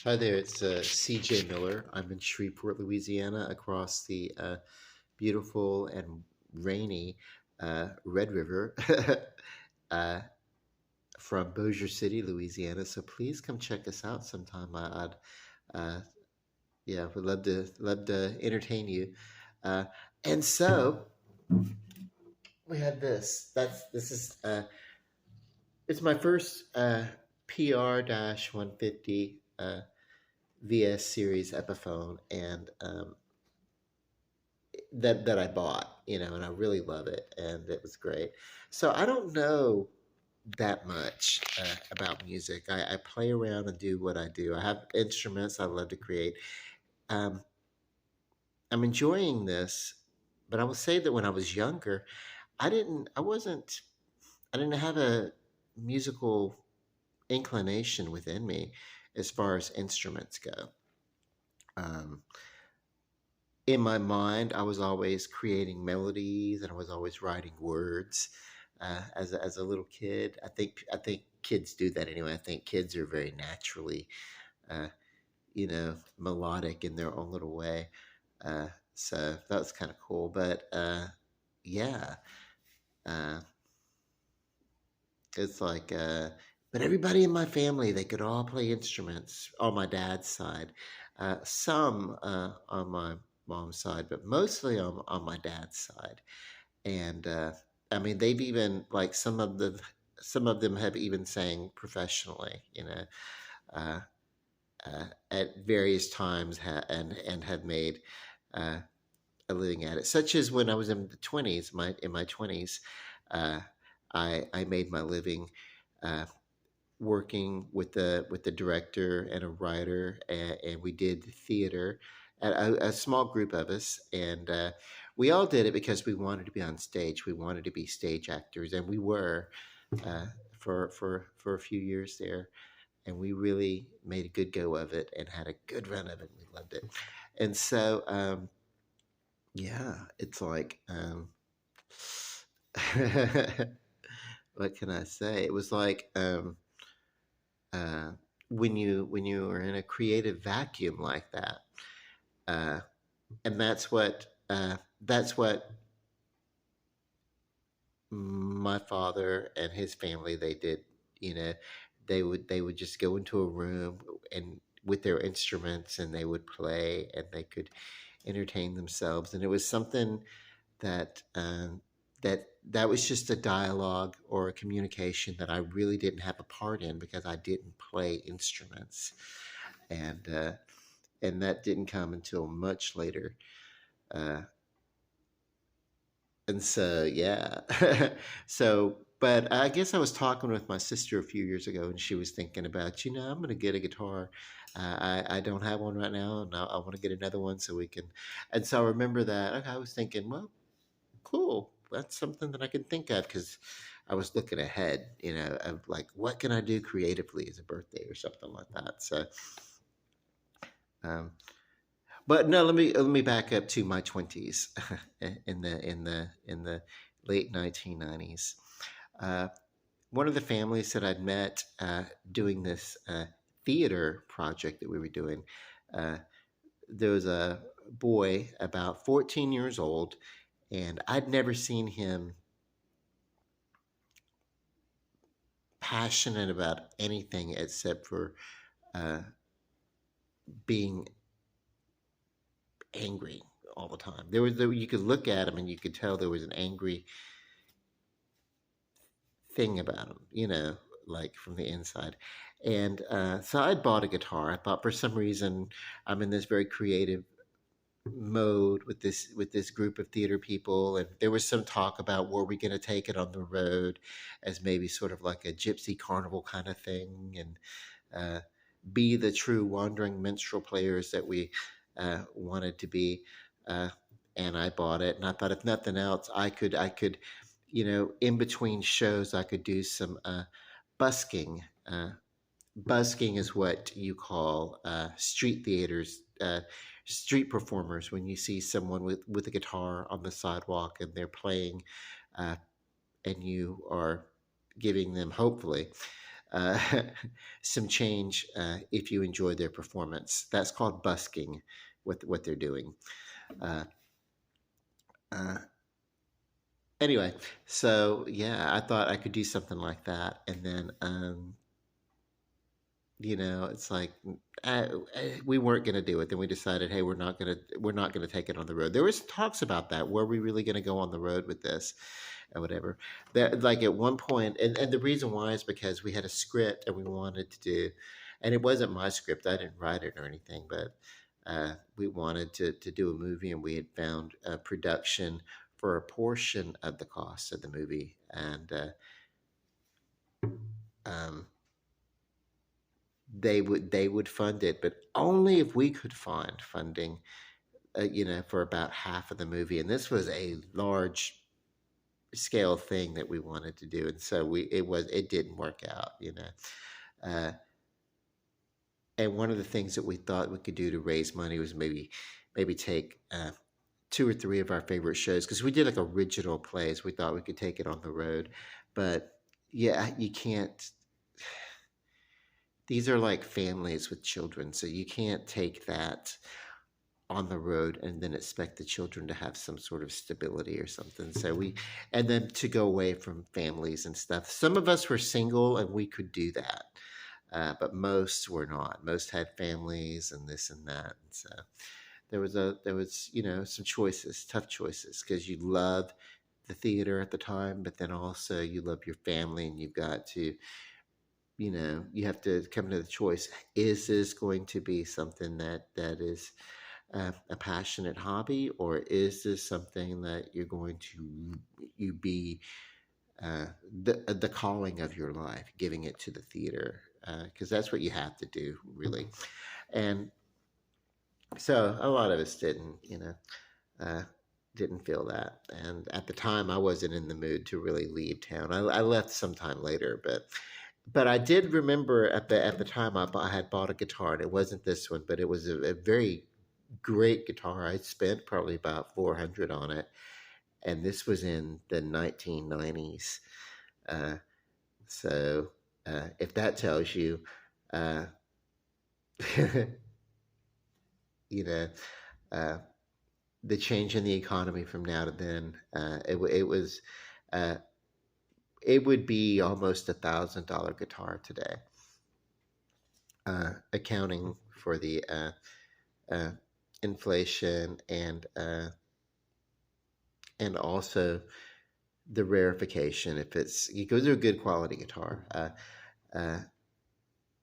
Hi there, it's CJ Miller. I'm in Shreveport, Louisiana, across the beautiful and rainy Red River uh, from Bossier City, Louisiana. So please come check us out sometime. I'd uh, yeah, would love to entertain you. Uh, and so we have this. This is it's my first PR 150 VS series Epiphone, and that I bought, and I really love it, and it was great. So I don't know that much about music. I play around and do what I do. I have instruments I love to create. Um, I'm enjoying this, but I will say that when I was younger, I didn't have a musical inclination within me as far as instruments go. Um, in my mind, I was always creating melodies and I was always writing words. As a little kid, I think kids do that anyway. I think kids are very naturally, uh, melodic in their own little way. So that was kind of cool. But yeah, uh, it's like, but everybody in my family, they could all play instruments on my dad's side. Some on my mom's side, but mostly on my dad's side. And I mean, they've even like some of them have even sang professionally, uh, at various times and have made uh, a living at it. Such as when I was in the twenties, my twenties, uh, I made my living uh, working with the director and a writer, and we did theater. A small group of us, and we all did it because we wanted to be on stage. We wanted to be stage actors, and we were uh, for a few years there. And we really made a good go of it and had a good run of it. We loved it, and so yeah, it's like what can I say? It was like. Uh, when you are in a creative vacuum like that, uh, and that's what my father and his family they did. You know, they would just go into a room and with their instruments and they would play and they could entertain themselves, and it was something that that was just a dialogue or a communication that I really didn't have a part in because I didn't play instruments, and uh, and that didn't come until much later. Uh, and so, yeah. So, but I guess I was talking with my sister a few years ago, and she was thinking about, I'm going to get a guitar. I don't have one right now, and I want to get another one so we can. And so I remember that. I was thinking, well, cool. That's something that I can think of because I was looking ahead, of like, what can I do creatively as a birthday or something like that. So, um, but no, let me back up to my 20s in the late 1990s. Uh, One of the families that I'd met doing this theater project that we were doing, uh, there was a boy about 14 years old, and I'd never seen him passionate about anything except for uh, being angry all the time. You could look at him and you could tell there was an angry thing about him, like from the inside. And so I bought a guitar. I thought for some reason I'm in this very creative mode with this group of theater people, and there was some talk about were we going to take it on the road as maybe sort of like a gypsy carnival kind of thing, and uh, be the true wandering minstrel players that we wanted to be. Uh, and I bought it, and I thought if nothing else, I could, in between shows, I could do some busking. Busking is what you call street theaters, street performers. When you see someone with a guitar on the sidewalk and they're playing, uh, and you are giving them, hopefully, uh, some change if you enjoy their performance. That's called busking, what they're doing. Uh, uh, anyway, so yeah, I thought I could do something like that, and then it's like we weren't going to do it. Then we decided, hey, we're not going to take it on the road. There was talks about that. Were we really going to go on the road with this, or whatever? That like at one point, and the reason why is because we had a script and we wanted to do, and it wasn't my script. I didn't write it or anything, but we wanted to do a movie, and we had found a production for a portion of the cost of the movie, and um, they would fund it, but only if we could find funding, for about half of the movie. And this was a large scale thing that we wanted to do, and so it didn't work out, Uh, and one of the things that we thought we could do to raise money was maybe take two or three of our favorite shows, because we did like original plays. We thought we could take it on the road, but yeah, you can't. These are like families with children, so you can't take that on the road and then expect the children to have some sort of stability or something. And then to go away from families and stuff. Some of us were single and we could do that, but most were not. Most had families and this and that. And so there was some choices, tough choices, because you love the theater at the time, but then also you love your family, and you've got to you have to come to the choice: is this going to be something that is a passionate hobby, or is this something that you're going to you be uh, the calling of your life, giving it to the theater, because that's what you have to do, really. And so a lot of us uh, didn't feel that, and at the time I wasn't in the mood to really leave town. I left sometime later, but I did remember at the time I had bought a guitar, and it wasn't this one, but it was a very great guitar. I spent probably about 400 on it, and this was in the 1990s. Uh, so if that tells you, uh, you know, uh, the change in the economy from now to then, uh, it would be almost $1,000 guitar today, accounting for the uh, inflation and also the rarefication. If it goes to a good quality guitar, uh,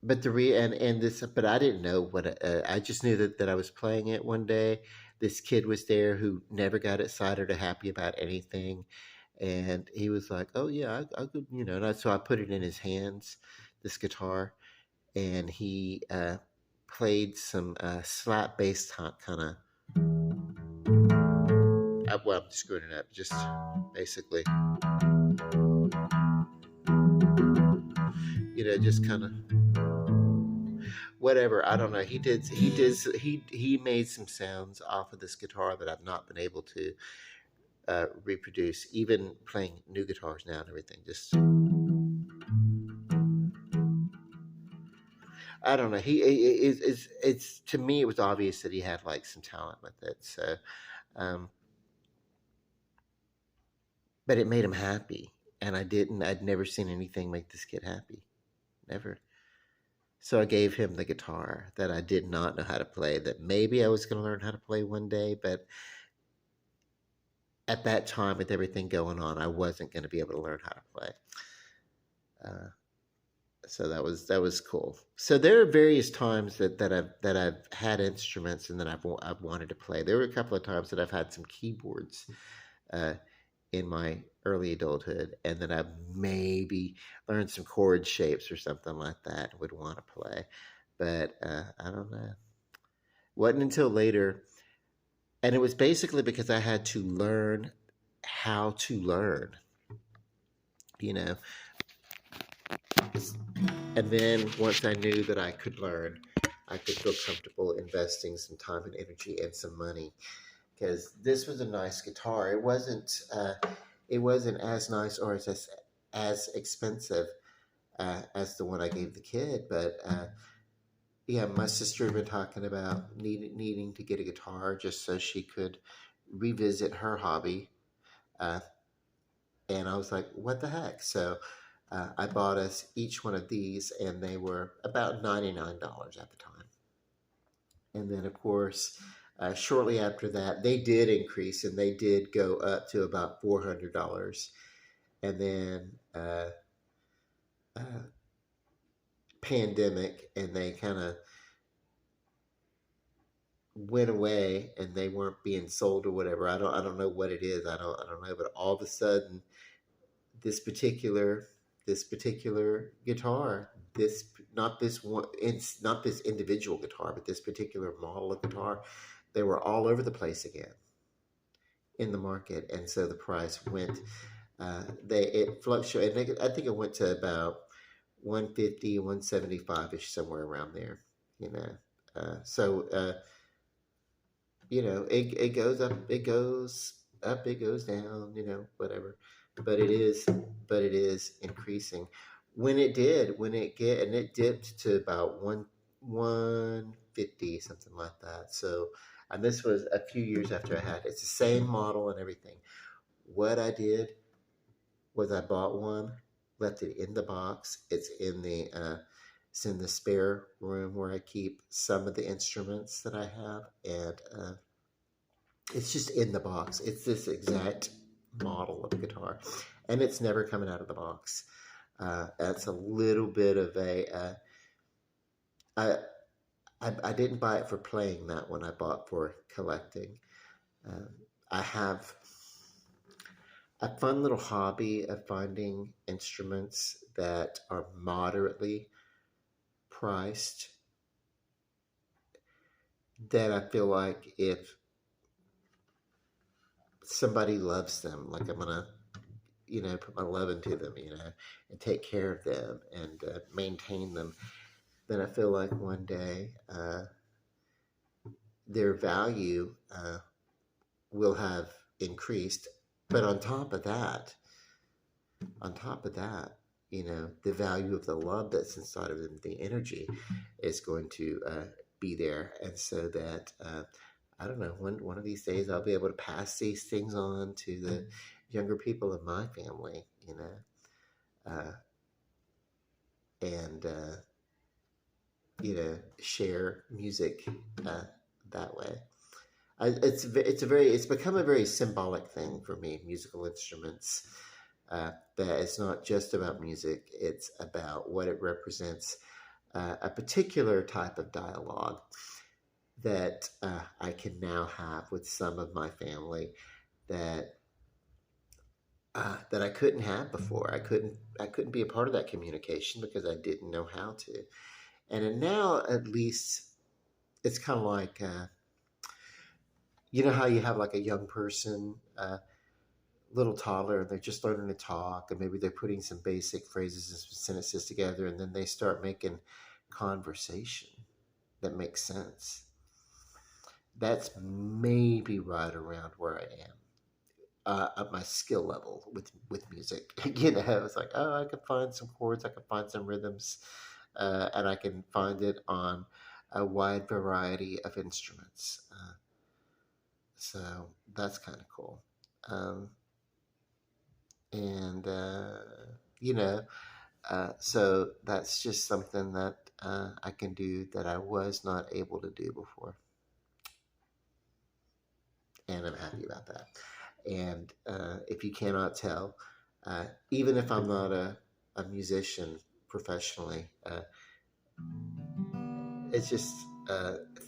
but the re and this, but I didn't know what I just knew that I was playing it one day. This kid was there who never got excited or happy about anything, and he was like, "Oh yeah, I could," so I put it in his hands, this guitar, and he played some slap bass kind of. Well, I'm screwing it up. Just basically, just kind of whatever. I don't know. He made some sounds off of this guitar that I've not been able to reproduce, even playing new guitars now and everything. Just I don't know. It's to me it was obvious that he had like some talent with it. So, um, but it made him happy, and I'd never seen anything make this kid happy, never. So I gave him the guitar that I did not know how to play, that maybe I was going to learn how to play one day, but at that time, with everything going on, I wasn't going to be able to learn how to play. Uh, so that was cool. So there are various times that I've had instruments and that I've wanted to play. There were a couple of times that I've had some keyboards uh, in my early adulthood, and that I've maybe learned some chord shapes or something like that and would want to play. But I don't know. Wasn't until later, and it was basically because I had to learn how to learn. You know, And then once I knew that I could learn, I could feel comfortable investing some time and energy and some money, because this was a nice guitar. It wasn't as nice or as expensive as the one I gave the kid. But yeah, my sister had been talking about needing to get a guitar just so she could revisit her hobby. Uh, and I was like, what the heck? So I bought us each one of these, and they were about $99 at the time. And then, of course, shortly after that, they did increase and they did go up to about $400. And then uh, pandemic, and they kind of went away and they weren't being sold or whatever. I don't know what it is. I don't know. But all of a sudden, this particular this particular guitar, this not this one, it's not this individual guitar, but this particular model of guitar, they were all over the place again in the market, and so the price went. They it fluctuated. I think it went to about 150, 175 ish, somewhere around there. You know, so it goes up, it goes up, it goes down, whatever. But it is increasing. When it dipped to about 150, something like that. So, and this was a few years after I had it. It's the same model and everything. What I did was I bought one, left it in the box. It's in the spare room where I keep some of the instruments that I have, and it's just in the box. It's this exact model of guitar, and it's never coming out of the box. That's a little bit of a. I, I didn't buy it for playing that one. I bought for collecting. Um, I have a fun little hobby of finding instruments that are moderately priced, that I feel like if somebody loves them, like I'm gonna put my love into them, and take care of them and maintain them, then I feel like one day their value will have increased. But on top of that, the value of the love that's inside of them, the energy, is going to be there. And so that, I don't know, one of these days I'll be able to pass these things on to the younger people in my family, uh, and, share music that way. It's become a very symbolic thing for me. Musical instruments. That it's not just about music; it's about what it represents. A particular type of dialogue that I can now have with some of my family that that I couldn't have before. I couldn't be a part of that communication because I didn't know how to. And now, at least, it's kind of like how you have like a young person, little toddler, and they're just learning to talk, and maybe they're putting some basic phrases and sentences together, and then they start making conversation that makes sense. That's maybe right around where I am. At my skill level with music. It's like, oh, I can find some chords, I can find some rhythms, and I can find it on a wide variety of instruments. So that's kind of cool. Um, and you know, so that's just something that I can do that I was not able to do before, and I'm happy about that. And if you cannot tell, even if I'm not a musician professionally, it's just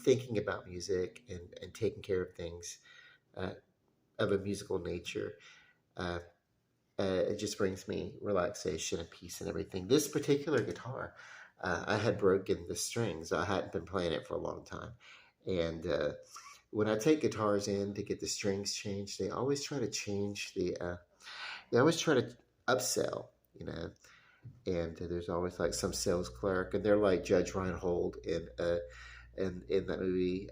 thinking about music and taking care of things uh, of a musical nature. Uh, it just brings me relaxation and peace and everything. This particular guitar, I had broken the strings. I hadn't been playing it for a long time. And when I take guitars in to get the strings changed, they always try to upsell, and there's always like some sales clerk, and they're like Judge Reinhold in that movie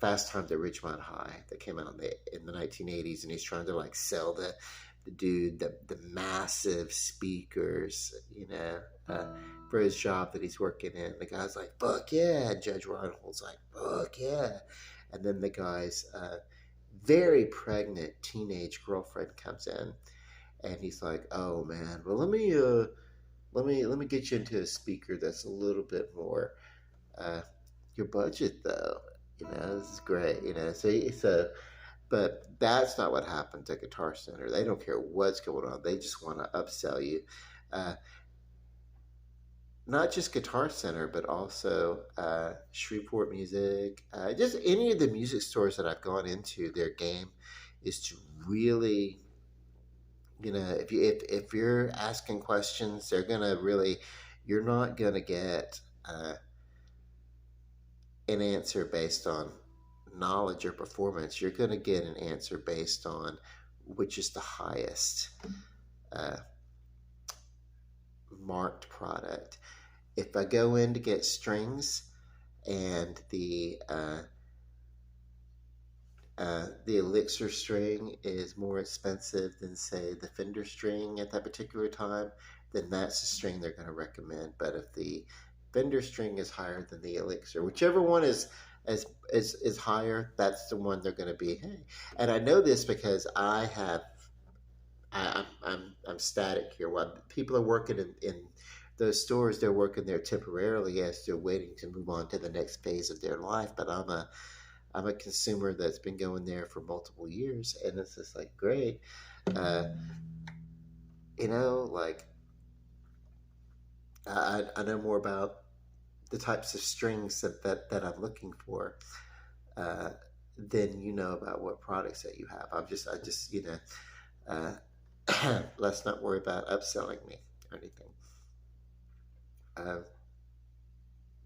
Fast Times at Ridgemont High that came out in the 1980s, and he's trying to like sell the dude, the massive speakers, uh, for his job that he's working in. The guy's like, "Fuck yeah!" And Judge Reinhold's like, "Fuck yeah!" And then the guy's very pregnant teenage girlfriend comes in, and he's like, "Oh man, well let me get you into a speaker that's a little bit more uh, your budget though. This is great. So but that's not what happens at Guitar Center. They don't care what's going on. They just want to upsell you. Uh, Not just Guitar Center, but also Shreveport Music. Just any of the music stores that I've gone into, their game is to really, if you're asking questions, they're gonna really, you're not gonna get an answer based on knowledge or performance. You're gonna get an answer based on which is the highest uh, marked product. If I go in to get strings and the Elixir string is more expensive than, say, the Fender string at that particular time, then that's the string they're going to recommend. But if the Fender string is higher than the Elixir, whichever one is higher, that's the one they're going to be. Hey, and I know this because I'm static here. While people are working in those stores, they're working there temporarily as they're waiting to move on to the next phase of their life. But I'm a consumer that's been going there for multiple years, and it's just like great. Uh, like I know more about the types of strings that I'm looking for uh, than you know about what products that you have. Let's not worry about upselling me or anything. Uh,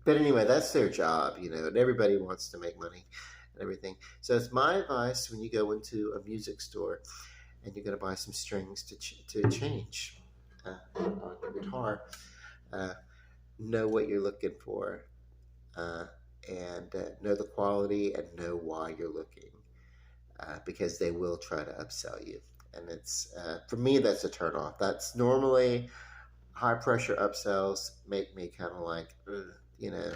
but anyway, that's their job, and everybody wants to make money and everything. So it's my advice when you go into a music store and you're going to buy some strings to change on your guitar. Uh, know what you're looking for, uh, and know the quality and know why you're looking, because they will try to upsell you. And it's for me that's a turnoff. That's normally high pressure upsells make me kind of like, you know,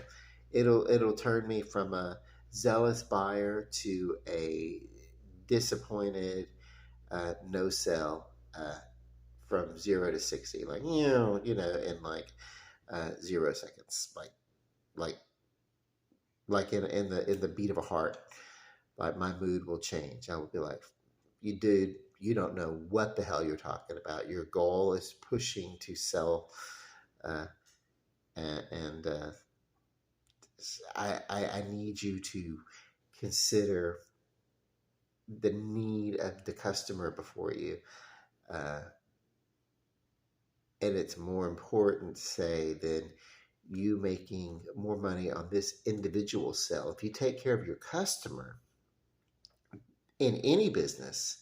it'll turn me from a zealous buyer to a disappointed no sell from 0 to 60, like in like 0 seconds, like like in the beat of a heart. Like my mood will change. I will be like, you dude, you don't know what the hell you're talking about. Your goal is pushing to sell, uh, and I need you to consider the need of the customer before you. Uh, and it's more important, say, than you making more money on this individual sale. If you take care of your customer in any business,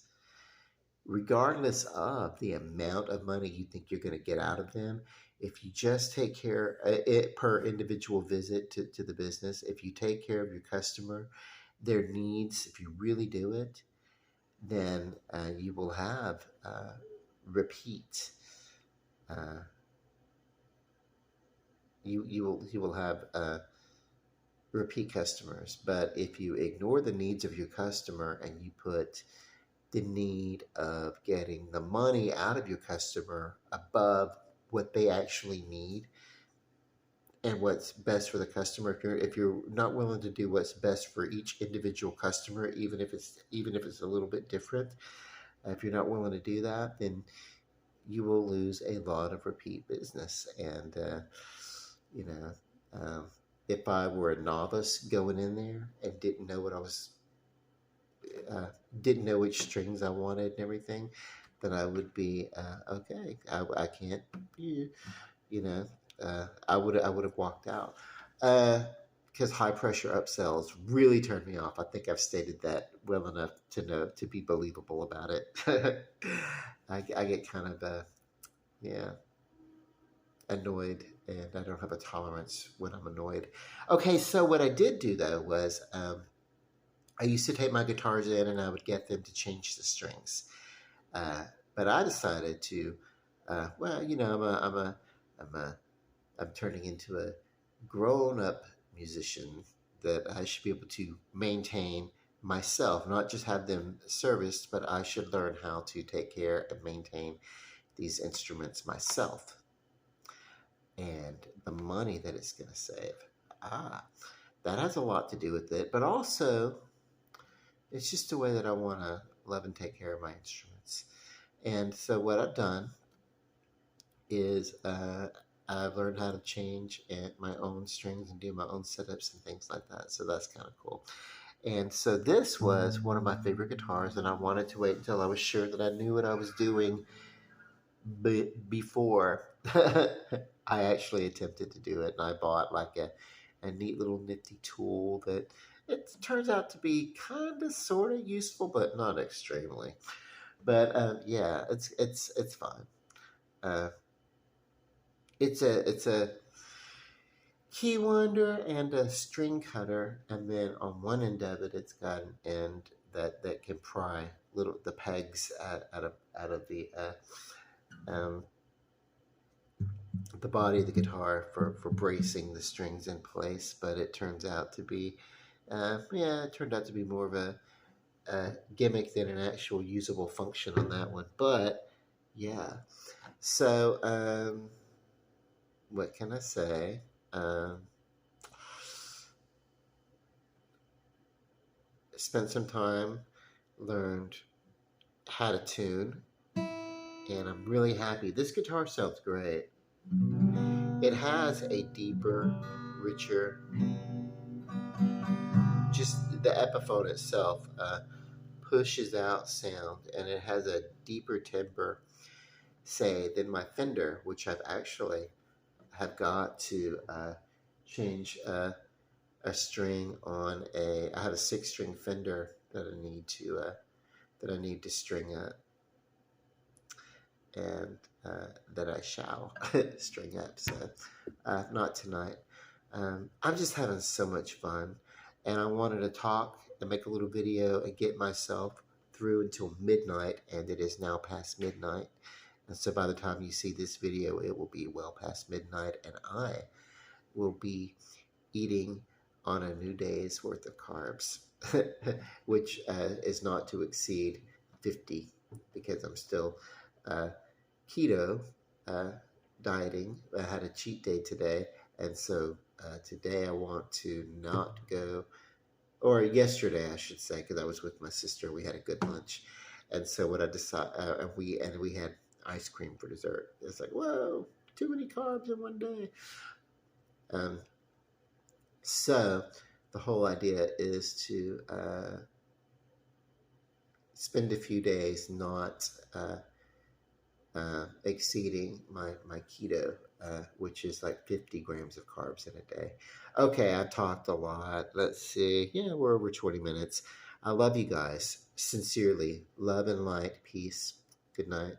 regardless of the amount of money you think you're going to get out of them, if you just take care it per individual visit to the business, if you take care of your customer, their needs, if you really do it, then you will have repeat. Uh, you will have repeat customers. But if you ignore the needs of your customer and you put the need of getting the money out of your customer above what they actually need and what's best for the customer, if you're not willing to do what's best for each individual customer, even if it's a little bit different, if you're not willing to do that, then you will lose a lot of repeat business. And you know um, if I were a novice going in there and uh, didn't know which strings I wanted and everything, then I would be okay. I can't, you know, I would have walked out because high pressure upsells really turned me off. I think I've stated that well enough to know to be believable about it. I get kind of yeah, annoyed, and I don't have a tolerance when I'm annoyed. Okay, so what I did do though was I used to take my guitars in and I would get them to change the strings. Uh, But I decided to, well, I'm turning into a grown-up musician that I should be able to maintain myself, not just have them serviced, but I should learn how to take care and maintain these instruments myself and the money that it's going to save. Ah, that has a lot to do with it, but also it's just a way that I want to love and take care of my instruments. And so what I've done is I've learned how to change my own strings and do my own setups and things like that. So that's kind of cool. And so this was one of my favorite guitars, and I wanted to wait until I was sure that I knew what I was doing before I actually attempted to do it. And I bought like a neat little nifty tool that it turns out to be kind of sort of useful, but not extremely. But yeah, it's fine. Uh, it's a key winder and a string cutter, and then on one end of it, it's got an end that can pry the pegs out of um, the body of the guitar for bracing the strings in place. But it turns out to be, yeah, it turned out to be more of a gimmick than an actual usable function on that one. But yeah, so what can I say? Um, Spent some time, learned how to tune, and I'm really happy. This guitar sounds great. It has a deeper, richer, just the Epiphone itself pushes out sound, and it has a deeper timbre, say, than my Fender, which I've actually have got to change a string on I have a 6-string Fender that I need to string up, and that I shall string up. So not tonight. I'm just having so much fun, and I wanted to talk and make a little video and get myself through until midnight, and it is now past midnight. And so by the time you see this video, it will be well past midnight, and I will be eating on a new day's worth of carbs, which is not to exceed 50, because I'm still uh, keto dieting. I had a cheat day today, and so today I want to not go, or yesterday I should say, because I was with my sister. We had a good lunch, and so what I decided, and we had ice cream for dessert. It's like, whoa, too many carbs in one day. Um, so the whole idea is to spend a few days not exceeding my keto, which is like 50 grams of carbs in a day. Okay, I talked a lot. Let's see. Yeah, we're over 20 minutes. I love you guys. Sincerely. Love and light. Peace. Good night.